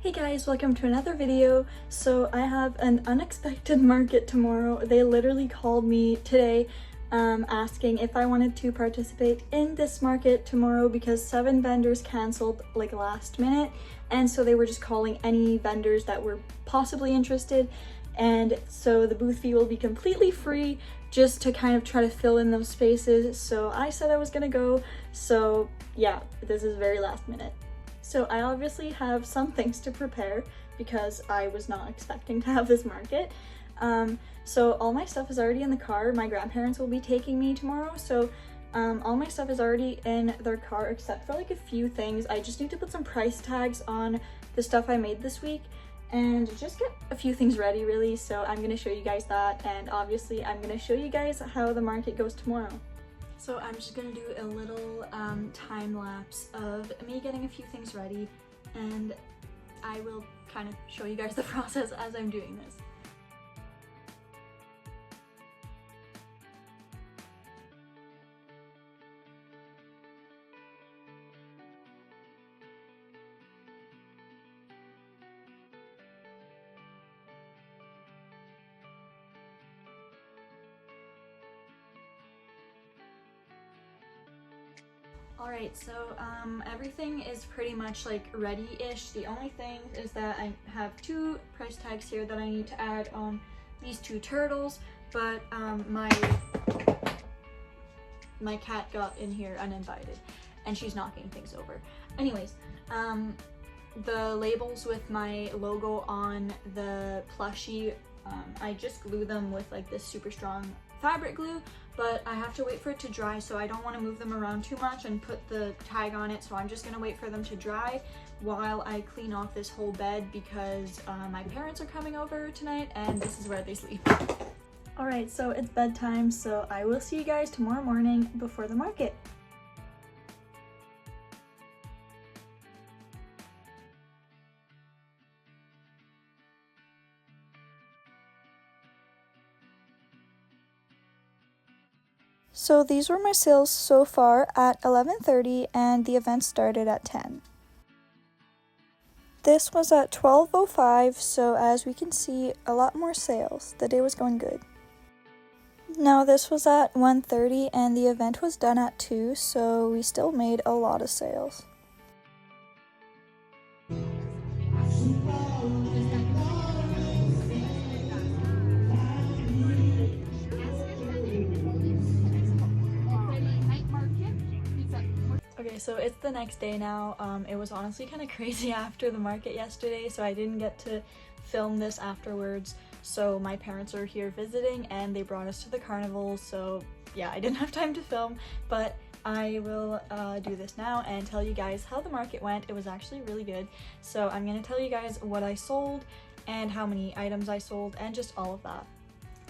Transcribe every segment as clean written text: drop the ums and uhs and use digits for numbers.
Hey guys, welcome to another video. So I have an unexpected market tomorrow. They literally called me today asking if I wanted to participate in this market tomorrow because 7 vendors canceled like last minute, and so they were just calling any vendors that were possibly interested, and so the booth fee will be completely free just to kind of try to fill in those spaces. So I said I was gonna go, so yeah, this is very last minute. So I obviously have some things to prepare because I was not expecting to have this market. So all my stuff is already in the car. My grandparents will be taking me tomorrow, so all my stuff is already in their car except for like a few things. I just need to put some price tags on the stuff I made this week and just get a few things ready really. So I'm gonna show you guys that, and obviously I'm gonna show you guys how the market goes tomorrow. So I'm just gonna do a little time lapse of me getting a few things ready, and I will kind of show you guys the process as I'm doing this. Alright, so everything is pretty much like ready-ish. The only thing is that I have 2 price tags here that I need to add on these 2 turtles, but my cat got in here uninvited and she's knocking things over. Anyways, the labels with my logo on the plushie, I just glue them with like this super strong fabric glue, but I have to wait for it to dry, so I don't want to move them around too much and put the tag on it, so I'm just gonna wait for them to dry while I clean off this whole bed because my parents are coming over tonight and this is where they sleep. Alright, so it's bedtime, so I will see you guys tomorrow morning before the market. So these were my sales so far at 11:30 and the event started at 10. This was at 12:05, so as we can see, a lot more sales. The day was going good. Now this was at 1:30 and the event was done at 2, so we still made a lot of sales. Okay, so it's the next day now. It was honestly kind of crazy after the market yesterday, so I didn't get to film this afterwards. So my parents are here visiting and they brought us to the carnival, so yeah, I didn't have time to film, but I will do this now and tell you guys how the market went. It was actually really good. So I'm gonna tell you guys what I sold and how many items I sold and just all of that.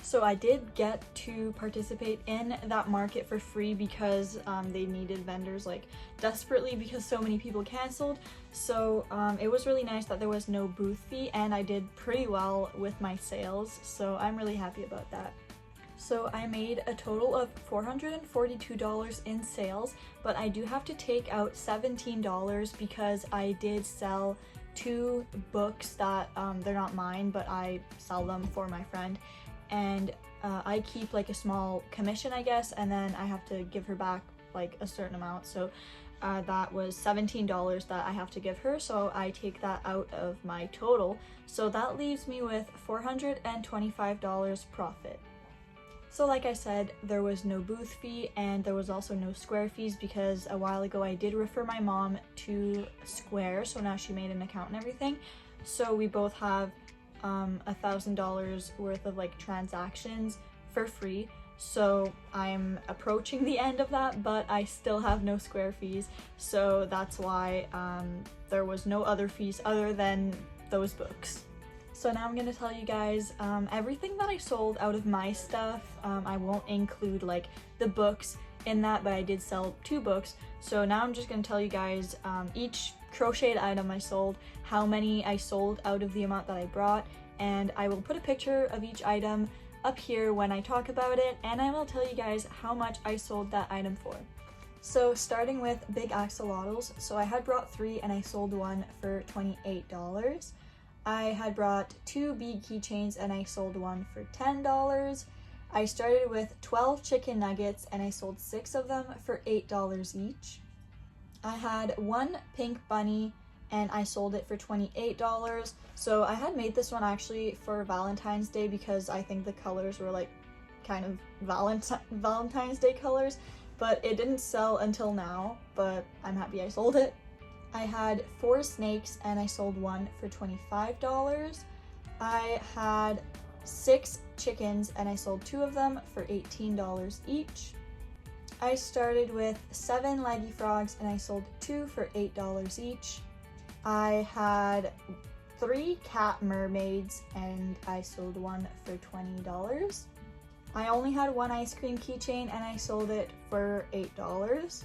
So I did get to participate in that market for free because they needed vendors like desperately because so many people canceled. So it was really nice that there was no booth fee, and I did pretty well with my sales, so I'm really happy about that. So I made a total of $442 in sales, but I do have to take out $17 because I did sell 2 books that they're not mine, but I sell them for my friend. And I keep like a small commission, I guess, and then I have to give her back like a certain amount. So that was $17 that I have to give her, so I take that out of my total. So that leaves me with $425 profit. So like I said, there was no booth fee and there was also no Square fees because a while ago I did refer my mom to Square, so now she made an account and everything. So we both have $1,000 worth of like transactions for free, so I'm approaching the end of that, but I still have no Square fees, so that's why there was no other fees other than those books. So now I'm gonna tell you guys everything that I sold out of my stuff. I won't include like the books in that, but I did sell 2 books, so now I'm just gonna tell you guys each crocheted item I sold, how many I sold out of the amount that I brought, and I will put a picture of each item up here when I talk about it, and I will tell you guys how much I sold that item for. So starting with big axolotls, so I had brought 3 and I sold 1 for $28. I had brought 2 bead keychains and I sold 1 for $10. I started with 12 chicken nuggets and I sold 6 of them for $8 each. I had 1 pink bunny and I sold it for $28. So I had made this one actually for Valentine's Day because I think the colors were like kind of Valentine's Day colors, but it didn't sell until now, but I'm happy I sold it. I had 4 snakes and I sold 1 for $25. I had 6 chickens and I sold 2 of them for $18 each. I started with 7 leggy frogs and I sold 2 for $8 each. I had 3 cat mermaids and I sold 1 for $20. I only had 1 ice cream keychain and I sold it for $8.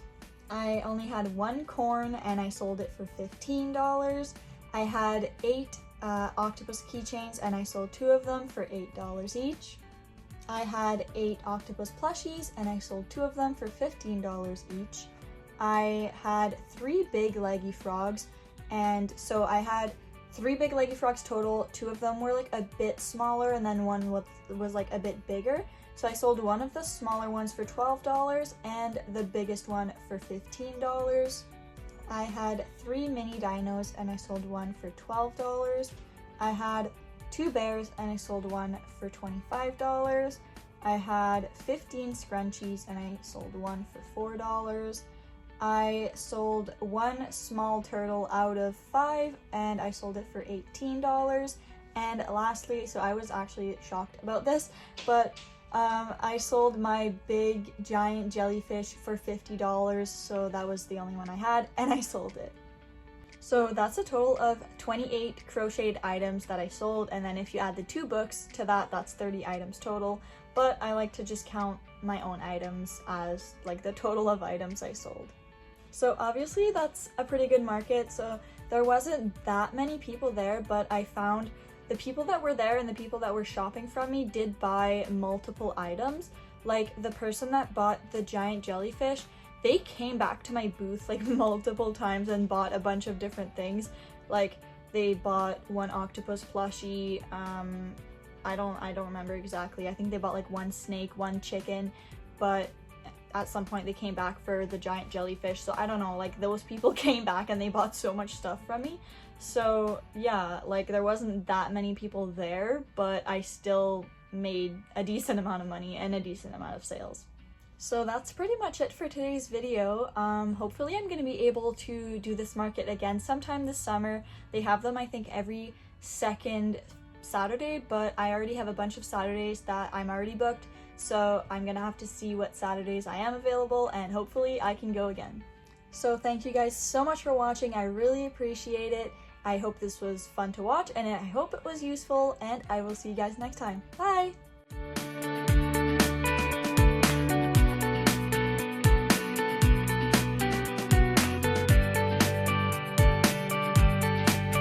I only had 1 corn and I sold it for $15. I had 8 octopus keychains and I sold 2 of them for $8 each. I had 8 octopus plushies and I sold 2 of them for $15 each. I had 3 big leggy frogs, and so I had 3 big leggy frogs total. 2 of them were like a bit smaller and then one was like a bit bigger. So I sold 1 of the smaller ones for $12 and the biggest one for $15. I had 3 mini dinos and I sold 1 for $12. I had 2 bears and I sold 1 for $25. I had 15 scrunchies and I sold 1 for $4. I sold 1 small turtle out of 5 and I sold it for $18. And lastly, so I was actually shocked about this, but I sold my big giant jellyfish for $50, so that was the only one I had, and I sold it. So that's a total of 28 crocheted items that I sold, and then if you add the 2 books to that, that's 30 items total, but I like to just count my own items as like the total of items I sold. So obviously that's a pretty good market, so there wasn't that many people there, but I found the people that were there and the people that were shopping from me did buy multiple items. Like the person that bought the giant jellyfish, they came back to my booth like multiple times and bought a bunch of different things. Like they bought 1 octopus plushie, I don't remember exactly. I think they bought like 1 snake, 1 chicken, but at some point they came back for the giant jellyfish. So I don't know, like those people came back and they bought so much stuff from me. So yeah, like there wasn't that many people there, but I still made a decent amount of money and a decent amount of sales. So that's pretty much it for today's video. Hopefully I'm going to be able to do this market again sometime this summer. They have them I think every 2nd Saturday, but I already have a bunch of Saturdays that I'm already booked, so I'm gonna have to see what Saturdays I am available and hopefully I can go again. So thank you guys so much for watching. I really appreciate it. I hope this was fun to watch and I hope it was useful, and I will see you guys next time. Bye!